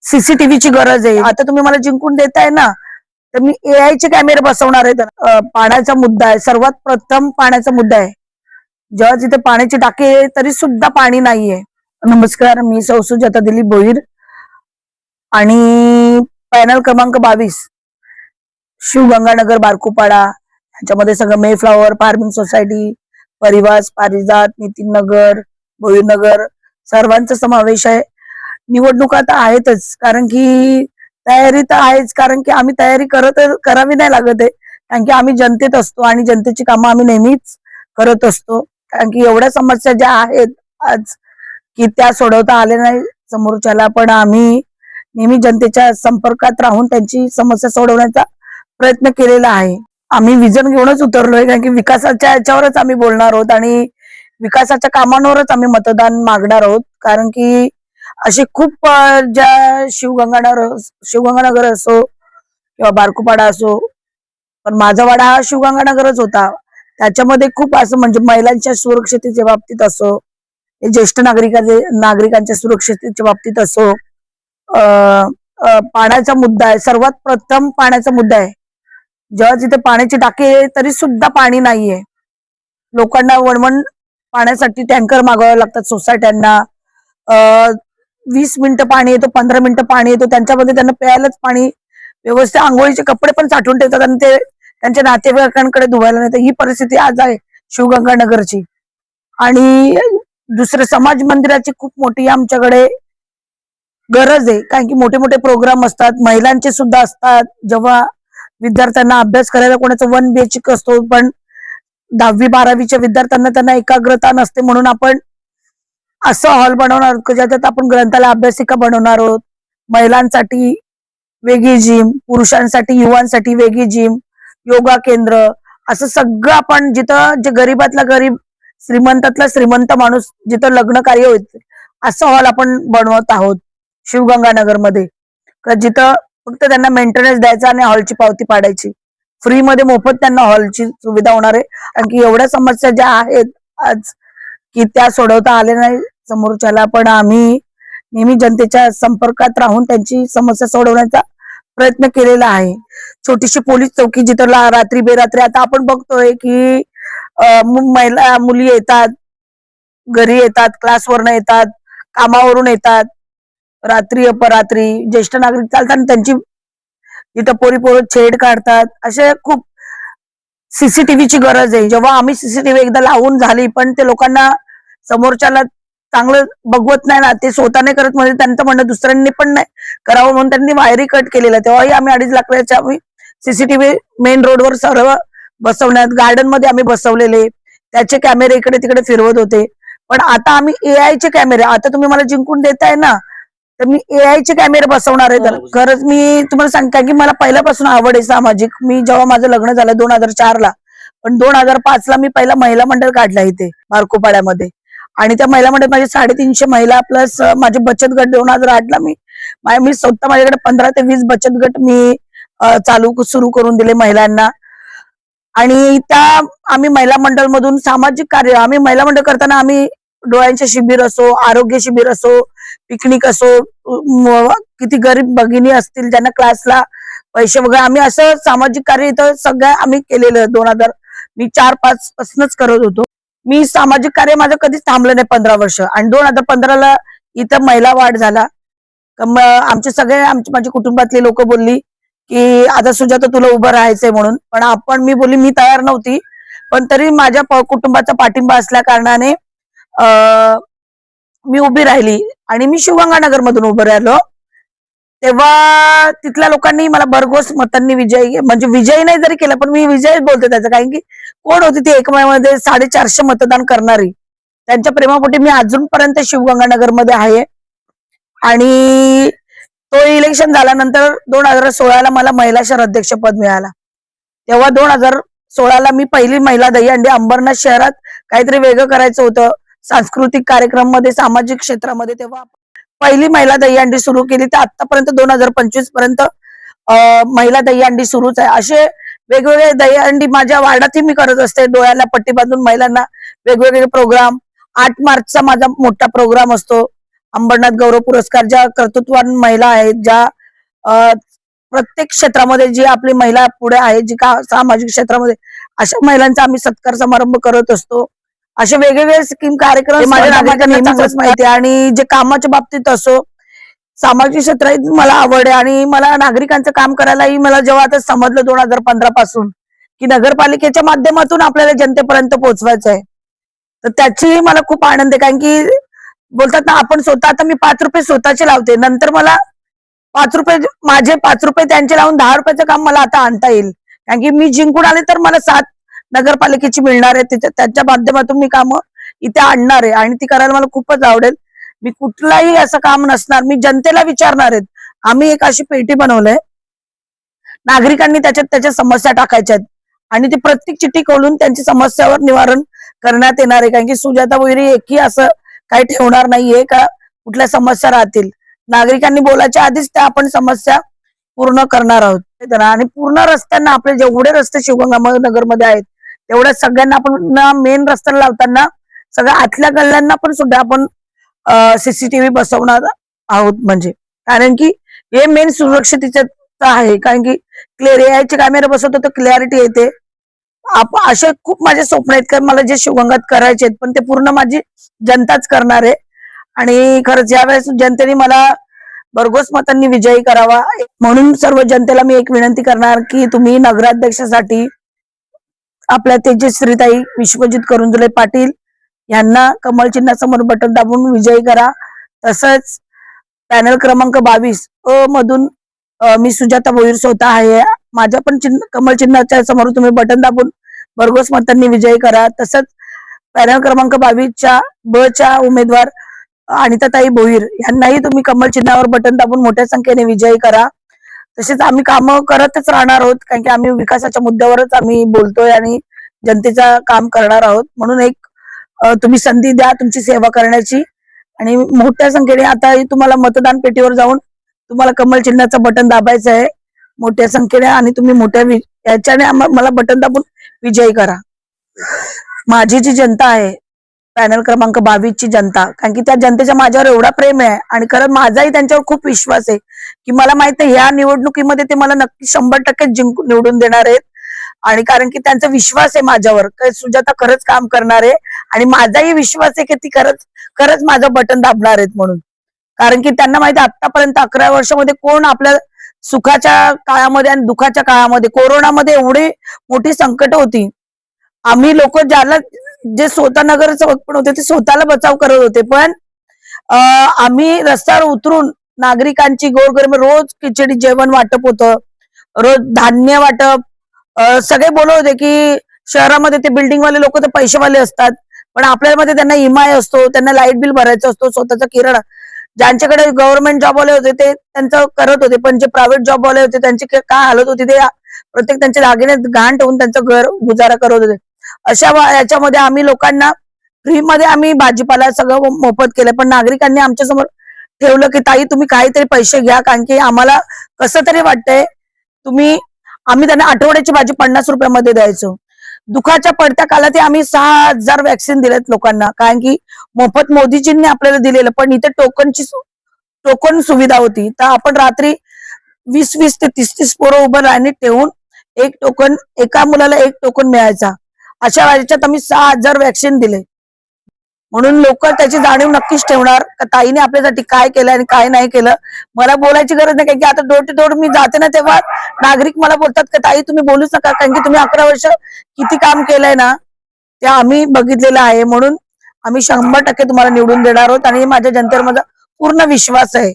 सीसीटीव्हीची गरज आहे. आता तुम्ही मला जिंकून देताय ना, तर मी एआयचे कॅमेरे बसवणार आहे. पाण्याचा मुद्दा आहे, सर्वात प्रथम पाण्याचा मुद्दा आहे. जेव्हा तिथे पाण्याची टाकी आहे तरी सुद्धा पाणी नाहीये. नमस्कार, मी सौ सुजाता दिलीप भोईर आणि पॅनल क्रमांक 22 शिवगंगानगर बारकुपाडा, ह्याच्यामध्ये सगळं मेफ्लावर फार्मिंग सोसायटी, परिवास, पारिजात, नितीन नगर, भोईर नगर सर्वांचा समावेश आहे. निवडणुका तर आहेतच, कारण की तयारी तर आहेच, कारण की आम्ही तयारी करावी नाही लागत आहे, कारण की आम्ही जनतेत असतो आणि जनतेची कामं आम्ही नेहमीच करत असतो. कारण की एवढ्या समस्या ज्या आहेत आज की त्या सोडवता आल्या नाही समोरच्याला, पण आम्ही नेहमी जनतेच्या संपर्कात राहून त्यांची समस्या सोडवण्याचा प्रयत्न केलेला आहे. आम्ही विजन घेऊनच उतरलोय, कारण की विकासाच्या याच्यावरच आम्ही बोलणार आहोत आणि विकासाच्या कामांवरच आम्ही मतदान मागणार आहोत. कारण की असे खूप ज्या शिवगंगानगर असो किंवा बारकुपाडा असो, पण माझा वाडा हा शिवगंगानगरच होता. त्याच्यामध्ये खूप असं म्हणजे महिलांच्या सुरक्षतेच्या बाबतीत असो, ज्येष्ठ नागरिकांच्या सुरक्षतेच्या बाबतीत असो, पाण्याचा मुद्दा आहे, सर्वात प्रथम पाण्याचा मुद्दा आहे. जेव्हा तिथे पाण्याची टाकी आहे तरी सुद्धा पाणी नाहीये. लोकांना वणवण पाण्यासाठी टँकर मागवावे लागतात सोसायट्यांना. 20 मिनिटं पाणी येतो, 15 मिनिटं पाणी येतो, त्यांच्यामध्ये त्यांना प्यायलाच पाणी व्यवस्थित, आंघोळीचे कपडे पण साठवून ठेवतात आणि ते त्यांच्या नातेवाईकांकडे धुवायला नाही. ही परिस्थिती आज आहे शिवगंगानगरची. आणि दुसरं, समाज मंदिराची खूप मोठी आमच्याकडे गरज आहे, कारण की मोठे मोठे प्रोग्राम असतात, महिलांचे सुद्धा असतात. जेव्हा विद्यार्थ्यांना अभ्यास करायला कोणाचा 1 BHK असतो, पण 10वी 12वीच्या विद्यार्थ्यांना त्यांना एकाग्रता नसते, म्हणून आपण असं हॉल बनवणार आहोत ज्याच्यात आपण ग्रंथालय अभ्यासिका बनवणार आहोत. महिलांसाठी वेगळी जिम, पुरुषांसाठी युवांसाठी वेगळी जिम, योगा केंद्र, असं सगळं आपण जिथं जे गरीबातला गरीब, श्रीमंतातला श्रीमंत माणूस जिथं लग्न कार्य होते असं हॉल आपण बनवत आहोत शिवगंगानगर मध्ये. जिथं फक्त त्यांना मेंटेनन्स द्यायचा आणि हॉलची पावती पाडायची, फ्री मध्ये मोफत त्यांना हॉलची सुविधा होणार आहे. कारण की एवढ्या समस्या ज्या आहेत आज की त्या सोडवता आल्या नाही समोरच्याला, पण आम्ही नेहमी जनतेच्या संपर्कात राहून त्यांची समस्या सोडवण्याचा प्रयत्न केलेला आहे. छोटीशी पोलीस चौकी जिथं रात्री बेरात्री, आता आपण बघतोय की महिला मुली येतात, घरी येतात, क्लासवरनं येतात, कामावरून येतात, रात्री अपरात्री ज्येष्ठ नागरिक चालतात, त्यांची जिथं पोरी छेड काढतात. असे खूप सीसीटीव्हीची गरज आहे. जेव्हा आम्ही सीसीटीव्ही एकदा लावून झाली, पण ते लोकांना समोरच्याला चांगलं बघवत नाही ना, ते स्वतःने करत, म्हणजे त्यांचं म्हणणं दुसऱ्यांनी पण नाही करावं म्हणून त्यांनी वायरी कट केलेला. तेव्हाही आम्ही 2.5 लाखाच्या सीसीटीव्ही मेन रोडवर सर्व बसवण्यात, गार्डन मध्ये आम्ही बसवलेले, त्याचे कॅमेरे इकडे तिकडे फिरवत होते. पण आता आम्ही एआयचे कॅमेरे, आता तुम्ही मला जिंकून देताय ना, तर मी एआयचे कॅमेरे बसवणार आहे. तर खरंच मी तुम्हाला सांगते की मला पहिल्यापासून आवड आहे सामाजिक. मी जेव्हा माझं लग्न झालं 2004 ला, पण 2005 ला मी पहिला महिला मंडळ काढला इथे बारकुपाड्यामध्ये, आणि त्या महिला मंडळात माझे 350 महिला प्लस माझे बचत गट 2008 ला मी स्वतः माझ्याकडे 15 ते 20 बचत गट मी सुरू करून दिले महिलांना. आणि त्या आम्ही महिला मंडळ मधून सामाजिक कार्य, आम्ही महिला मंडळ करताना आम्ही डोळ्यांचे शिबिर असो, आरोग्य शिबिर असो, पिकनिक असो, किती गरीब भगिनी असतील ज्यांना क्लासला पैसे वगैरे, आम्ही असं सामाजिक कार्य इथं सगळं आम्ही केलेलं. मी 4-5 पासूनच करत होतो. मी सामाजिक कार्य माझं कधीच थांबलं नाही 15 वर्ष. आणि 2015 ला इथं महिला वाढ झाला. आमचे माझ्या कुटुंबातले लोक बोलली की आता सुजाता तुला उभं राहायचंय म्हणून, पण मी बोलली मी तयार नव्हती, पण तरी माझ्या कुटुंबाचा पाठिंबा असल्या कारणाने मी उभी राहिली आणि मी शिवगंगानगर मधून उभं राहिलो. तेव्हा तिथल्या लोकांनी मला भरघोस मतांनी म्हणजे विजयी नाही जरी केलं, पण मी विजय बोलते त्याचं, कारण की कोण होती ती एकमेकांमध्ये 450 मतदान करणारी, त्यांच्या प्रेमापोटी मी अजूनपर्यंत शिवगंगानगर मध्ये आहे. आणि तो इलेक्शन झाल्यानंतर 2016 ला मला महिला शहर अध्यक्ष पद मिळाला. तेव्हा 2016 ला मी पहिली महिला दहीहंडी अंबरनाथ शहरात काहीतरी वेगळं करायचं होतं सांस्कृतिक कार्यक्रम मध्ये, सामाजिक क्षेत्रामध्ये, तेव्हा पहिली महिला दहीहंडी सुरू केली. तर आतापर्यंत 2025 पर्यंत महिला दहीहंडी सुरूच आहे. असे वेगवेगळे दहीहंडी माझ्या वार्डातही मी करत असते, डोळ्याला पट्टी बांधून महिलांना वेगवेगळे प्रोग्राम. 8 मार्चचा माझा मोठा प्रोग्राम असतो अंबरनाथ गौरव पुरस्कार ज्या कर्तृत्ववान महिला आहेत, ज्या प्रत्येक क्षेत्रामध्ये जी आपली महिला पुढे आहे, जी का सामाजिक क्षेत्रामध्ये, अशा महिलांचा आम्ही सत्कार समारंभ करत असतो. असे वेगवेगळे स्कीम कार्यक्रम माझ्या नागरिकांना नेहमीच माहिती आहे. आणि जे कामाच्या बाबतीत असो, सामाजिक क्षेत्रात मला आवड आहे आणि मला नागरिकांचं काम करायलाही मला जेव्हा आता समजलं 2015 पासून की नगरपालिकेच्या माध्यमातून आपल्याला जनतेपर्यंत पोहोचवायचं आहे, तर त्याची मला खूप आनंद आहे. कारण की बोलतात ना, आपण स्वतः, आता मी 5 रुपये स्वतःचे लावते, नंतर मला 5 रुपये माझे 5 रुपये त्यांचे लावून 10 रुपयाचं काम मला आता आणता येईल. कारण की मी जिंकून आले तर मला 7 नगरपालिकेची मिळणार आहे, त्याच्या माध्यमातून मी कामं इथे आणणार आहे आणि ती करायला मला खूपच आवडेल. मी कुठलाही असं काम नसणार, मी जनतेला विचारणार आहेत. आम्ही एक अशी पेटी बनवलंय, नागरिकांनी त्याच्यात त्याच्या समस्या टाकायच्या आहेत आणि ती प्रत्येक चिठ्ठी खोलून त्यांची समस्यावर निवारण करण्यात येणार आहे. कारण की सुजाता भोईर एकही असं काही ठेवणार नाहीये का कुठल्या समस्या राहतील. नागरिकांनी बोलायच्या आधीच त्या आपण समस्या पूर्ण करणार आहोत. आणि पूर्ण रस्त्यांना, आपले जेवढे रस्ते शिवगंगा नगरमध्ये आहेत तेवढ्या सगळ्यांना आपण मेन रस्त्याला लावताना सगळ्या आतल्या गल्ल्यांना पण सुद्धा आपण सीसीटीव्ही बसवणार आहोत. म्हणजे कारण की हे मेन सुरक्षिततेचं आहे. कारण की एआयचे कॅमेरे बसवतो तर क्लॅरिटी येते. असे खूप माझे स्वप्न आहेत की मला जे शिवगंगात करायचे आहेत, पण ते पूर्ण माझी जनताच करणार आहे. आणि खरंच यावेळेस जनतेने मला भरघोस मतांनी विजयी करावा. म्हणून सर्व जनतेला मी एक विनंती करणार की तुम्ही नगराध्यक्षासाठी आपल्या तेजश्रीताई विश्वजित करुंजुले पाटील यांना कमळ चिन्हासमोर बटन दाबून विजयी करा. तसंच पॅनल क्रमांक 22 मधून मी सुजाता भोईर स्वतः आहे, माझ्या पण कमळ चिन्हाच्या समोर तुम्ही बटन दाबून भरघोस मतांनी विजयी करा. तसंच पॅनल क्रमांक 22च्या ब च्या उमेदवार अनिताताई भोईर यांनाही तुम्ही कमळ चिन्हावर बटन दाबून मोठ्या संख्येने विजयी करा. तसेच आम्ही कामं करतच राहणार आहोत, कारण की आम्ही विकासाच्या मुद्द्यावरच आम्ही बोलतोय आणि जनतेचं काम करणार आहोत. म्हणून एक तुम्ही संधी द्या तुमची सेवा करण्याची आणि मोठ्या संख्येने आता तुम्हाला मतदान पेटीवर जाऊन तुम्हाला कमळ चिन्हाचं बटन दाबायचं आहे मोठ्या संख्येने आणि तुम्ही मोठ्या याच्याने मला बटन दाबून विजयी करा. माझी जी जनता आहे, पॅनल क्रमांक 22 ची जनता, कारण की त्या जनतेच्या माझ्यावर एवढा प्रेम आहे आणि खरं माझाही त्यांच्यावर खूप विश्वास आहे की मला माहित आहे ह्या निवडणुकीमध्ये ते मला नक्की 100% निवडून देणार आहेत. आणि कारण की त्यांचा विश्वास आहे माझ्यावर की सुजाता खरंच काम करणार आहे आणि माझाही विश्वास आहे की ती खरंच माझं बटन दाबणार आहेत म्हणून. कारण की त्यांना माहिती आहे आतापर्यंत 11 वर्षामध्ये कोण आपल्या सुखाच्या काळामध्ये आणि दुःखाच्या काळामध्ये, कोरोनामध्ये एवढी मोठी संकट होती, आम्ही लोक ज्याला जे स्वतः नगरसेवक पण होते ते स्वतःला बचाव करत होते, पण आम्ही रस्त्यावर उतरून नागरिकांची गोरगरीब रोज खिचडी जेवण वाटप होतं, रोज धान्य वाटप. सगळे बोलत होते की शहरामध्ये ते बिल्डिंगवाले लोक तर पैसेवाले असतात, पण आपल्यामध्ये त्यांना इमाय असतो, त्यांना लाईट बिल भरायचं असतो, स्वतःचा किराणा. ज्यांच्याकडे गव्हर्नमेंट जॉबवाले होते ते त्यांचं करत होते, पण जे प्रायव्हेट जॉबवाले होते त्यांची काय हालत होती, ते प्रत्येक त्यांच्या दागिने घाण ठेवून त्यांचं घर गुजारा करत होते. अशा याच्यामध्ये आम्ही लोकांना फ्रीमध्ये आम्ही भाजीपाला सगळं मोफत केलं, पण नागरिकांनी आमच्या समोर ठेवलं की ताई तुम्ही काहीतरी पैसे घ्या, कारण की आम्हाला कसं तरी वाटतंय आम्ही त्यांना आठवड्याची भाजी 50 रुपयामध्ये द्यायचो. दुखाच्या पडत्या काळात आम्ही 6000 वॅक्सिन दिलेत लोकांना, कारण की मोफत मोदीजींनी आपल्याला दिलेलं, पण इथे टोकन सुविधा होती. तर आपण रात्री 20-20 ते 30-30 पोरं उभं राहणे ठेवून एका मुलाला 1 टोकन मिळायचा. अशा याच्यात आम्ही 6000 वॅक्सिन दिले. म्हणून लोक त्याची जाणीव नक्कीच ठेवणार का ताईने आपल्यासाठी काय केलं आणि काय नाही केलं. मला बोलायची गरज नाही, कारण की आता डोर टू डोर मी जाते ना तेव्हा नागरिक मला बोलतात की ताई तुम्ही बोलूच नका, कारण की तुम्ही 11 वर्ष किती काम केलंय ना ते आम्ही बघितलेलं आहे. म्हणून आम्ही 100% तुम्हाला निवडून देणार आहोत आणि माझ्या जनतेवर माझा पूर्ण विश्वास आहे.